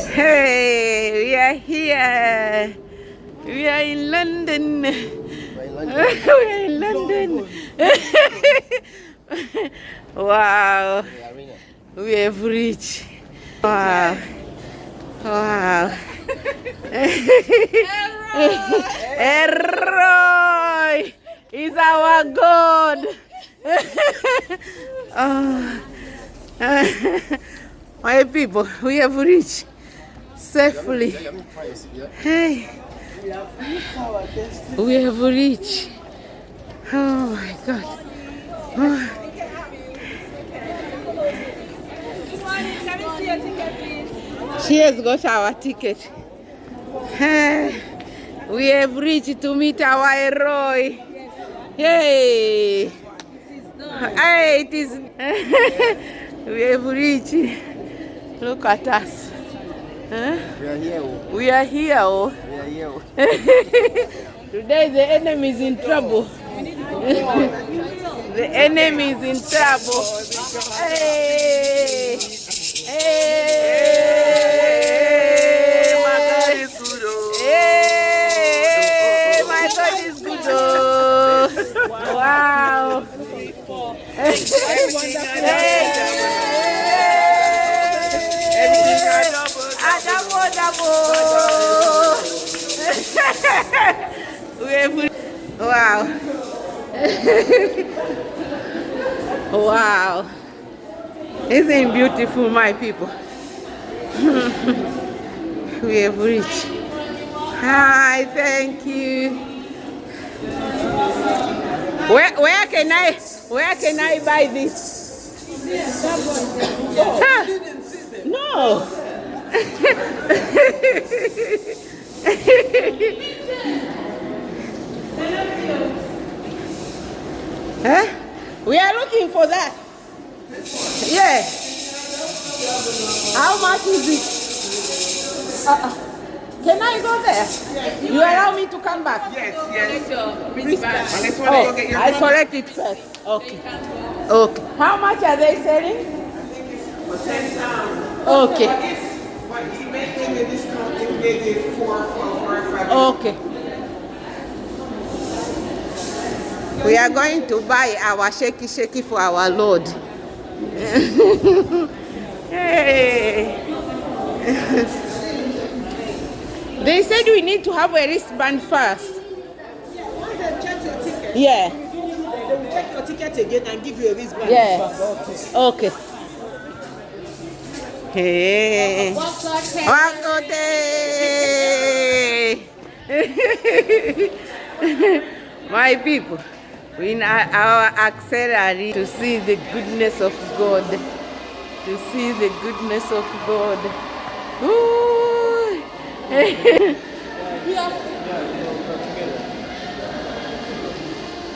Hey, we are here. We are in London. We are in London. Wow. We have reached. Wow. Wow. Erroy is our God. Oh. My people, we have reached safely. Hey, we have reached. Oh my God. Oh. She has got our ticket. Hey, we have reached to meet our Roy. Hey, hey, it is. We have reached. Look at us. Huh? We are here. We are here. Oh. We are here. Today the enemy is in trouble. The enemy is in trouble. Hey! Hey! My God is good. Hey! My God is good. Wow! Hey! Wow. Wow. Isn't it beautiful, my people? We have reached. Hi, thank you. Where can I buy this? Huh? No. Huh? We are looking for that. Yeah. How much is it? Can I go there? Yes. You allow me to come back? Yes, yes. I collect it first. Okay. Okay. How much are they selling? For 10 pounds. Okay. But he's making the discount and gave it 4 or 5. Okay. We are going to buy our shaky for our Lord. Hey. They said we need to have a wristband first. Once they check your ticket, Yeah. they will check your ticket again and give you a wristband. Yeah. Okay. Hey. My people, we in our auxiliary to see the goodness of God. To see the goodness of God. Ooh.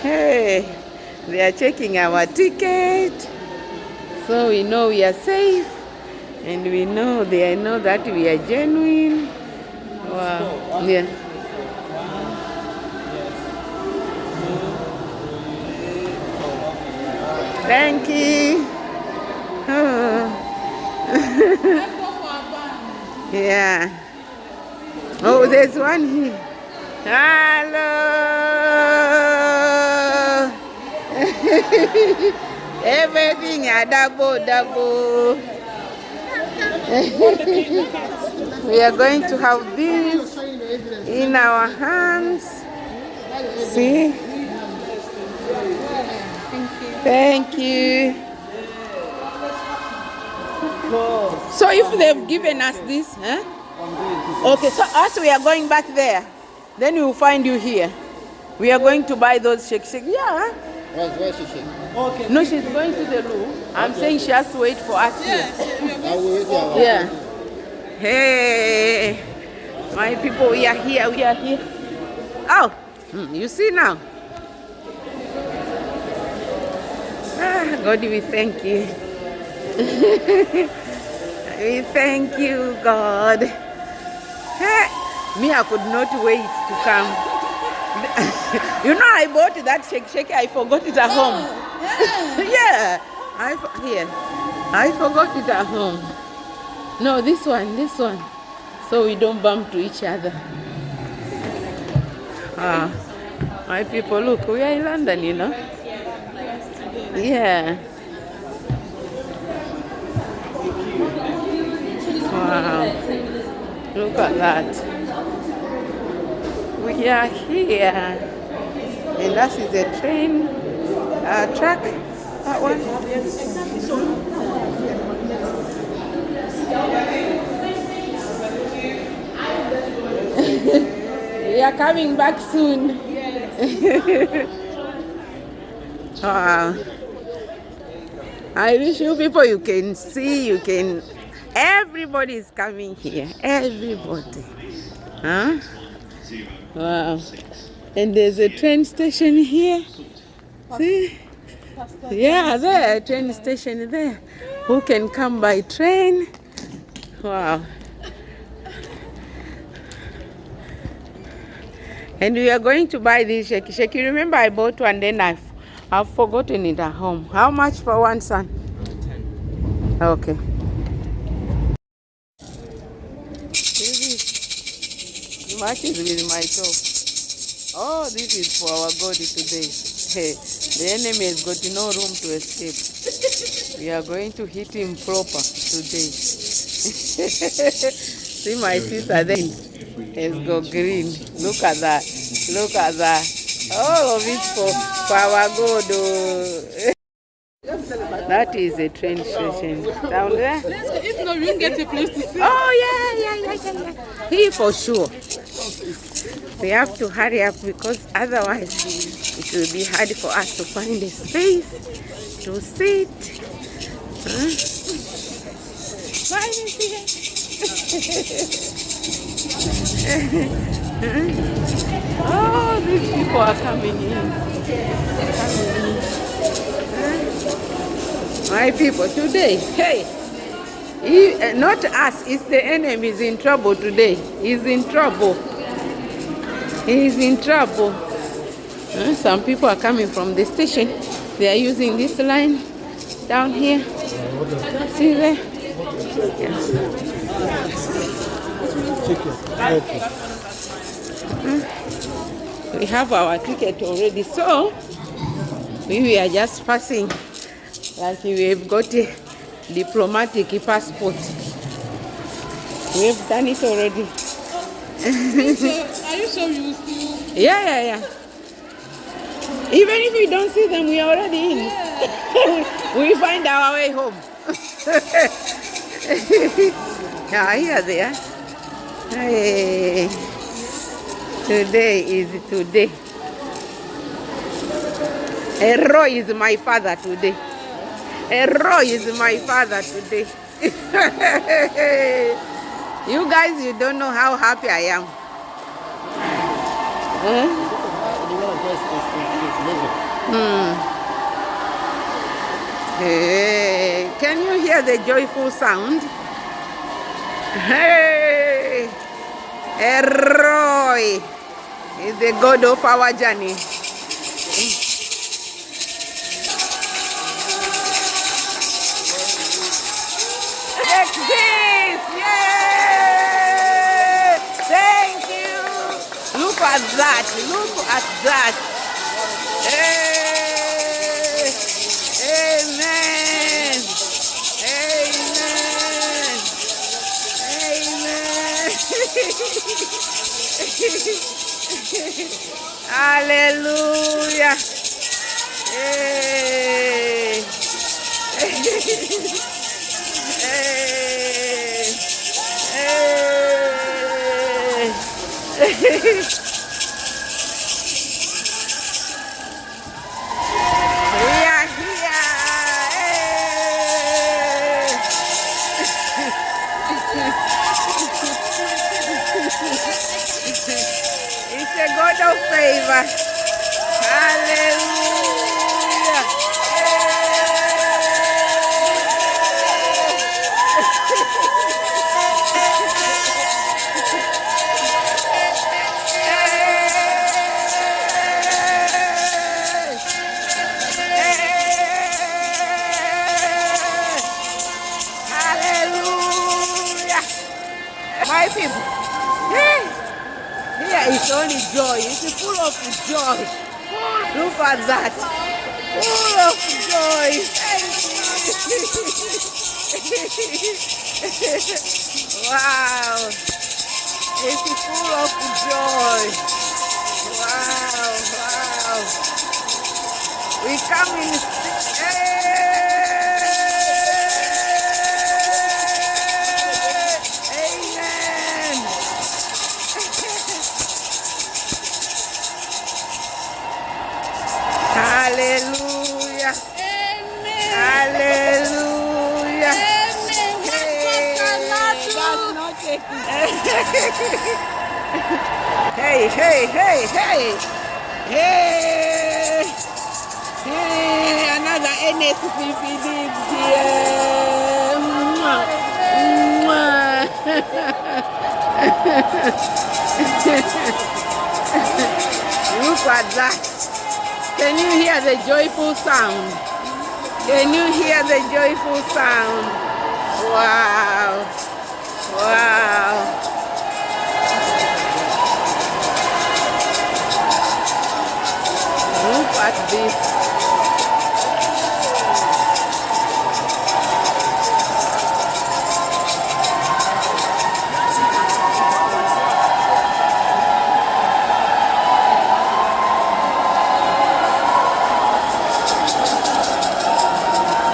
Hey, they are checking our ticket, so we know we are safe, and we know they know that we are genuine. Wow. Yeah. Thank you. Oh. Yeah. Oh, there's one here. Hello. Everything are double. We are going to have this in our hands. See? Thank you. So if they've given us this, huh? Okay, so as we are going back there, then we will find you here. We are going to buy those shake. Yeah. Where's she? Okay. No, she's going to the loo. I'm saying she has to wait for us here. I will wait here. Yeah. Hey, my people, we are here. Oh, you see now. God, we thank you. We thank you, God. Hey, me, I could not wait to come. You know, I bought that shake. I forgot it at home. Yeah, I forgot it at home. No, this one. so we don't bump to each other. My people, look, we are in London, you know. Yeah. Wow. Look at that. We are here. And that is a train track. That one. We are coming back soon. Wow. I wish you people you can see, you can. Everybody is coming here. Everybody. Huh? Wow. And there's a train station here. See? Yeah, there, a train station there. Who can come by train? Wow. And we are going to buy this shaky shaky. Remember I bought one, then I've forgotten it at home. How much for one, son? 10. Okay. This matches with my top. Oh, this is for our God today. Hey, the enemy has got no room to escape. We are going to hit him proper today. See my sister then has got green. Look at that. Look at that. All of it for our God. Oh. That is a train station down there. If not, we won't get a place to sit. Oh, yeah. Here for sure. We have to hurry up because otherwise it will be hard for us to find a space to sit. Oh, these people are coming in. My people, today, hey, not us, it's the enemy is in trouble today. He's in trouble. He's in trouble. Some people are coming from the station. They are using this line down here. See there? Yes. We have our ticket already, so we are just passing like we have got a diplomatic passport. We have done it already. Are you sure you will still? Yeah. Even if we don't see them, we are already in. Yeah. We find our way home. Yeah, here they are. Hey. Today is today. Roy is my father today. Roy is my father today. You guys, you don't know how happy I am. Hey, can you hear the joyful sound? Hey, Roy is the God of our journey. Look at that. Look at that. Hey. Amen. Amen. Hallelujah. Hey. Hey. It's a God of favor. Hallelujah. My people. Hey. Here is only joy. It's full of joy. Look at that. Full of joy. Wow. It's full of joy. Wow. Wow. We come in. Amen. Hallelujah. Amen. Hallelujah. Amen. What God cannot do. Hey, hey, hey, hey. Hey. Hey, another NSPP lives here. Mwah. Mwah. Look at that. Can you hear the joyful sound? Can you hear the joyful sound? Wow. Wow. Look at this.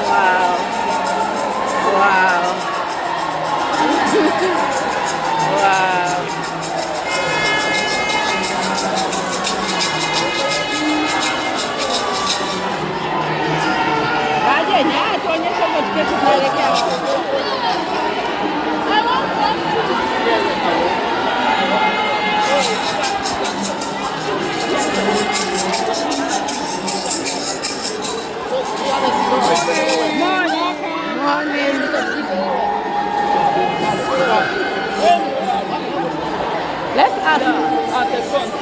Wow. Wow. Wow. Baje na tuonyeshe tiketi tuelekea. Morning. Let's ask.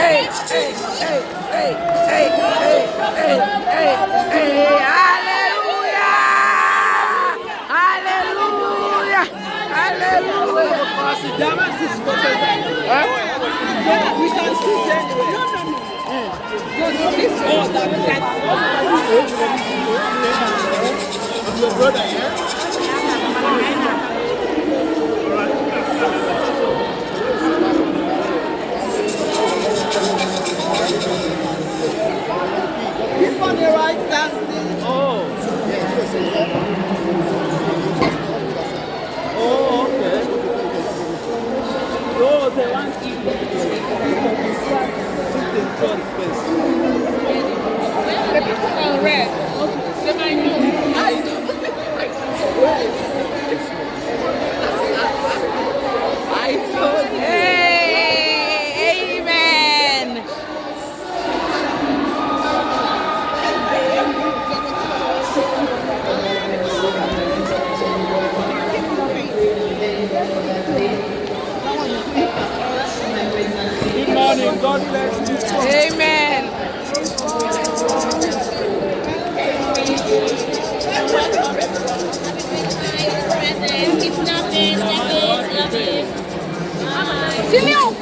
Hey, hey, hey, hey, hey, hey, hey, hey, hey, hallelujah! Hallelujah! Hallelujah! We can sit anywhere. Your brother, yeah? This one the right hand. Oh. Oh, okay. Oh, they want you. Red. They might know. I do. I told you. Hey, amen! Good morning. God bless you. Amen! It's nothing. Simeon!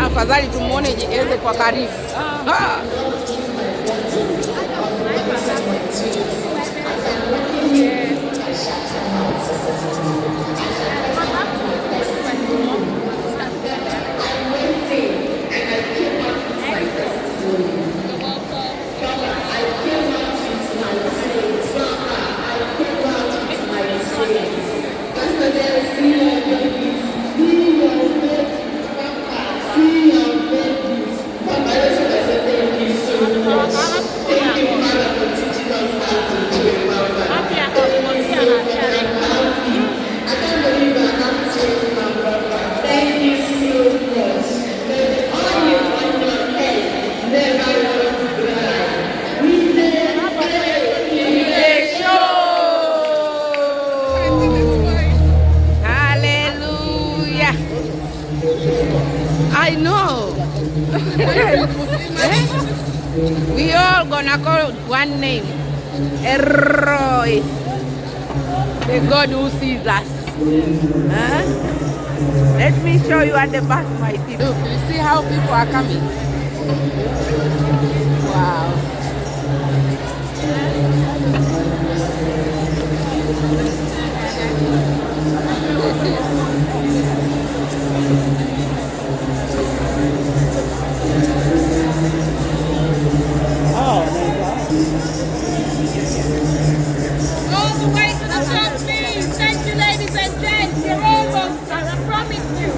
Afadhali tumuone Eze kwa karibu. We all gonna call one name. Erroi. The God who sees us. Huh? Let me show you at the back, my people. Look, you see how people are coming? Wow. All the way to the top, please. Thank you, ladies and gents. You're almost, I promise you.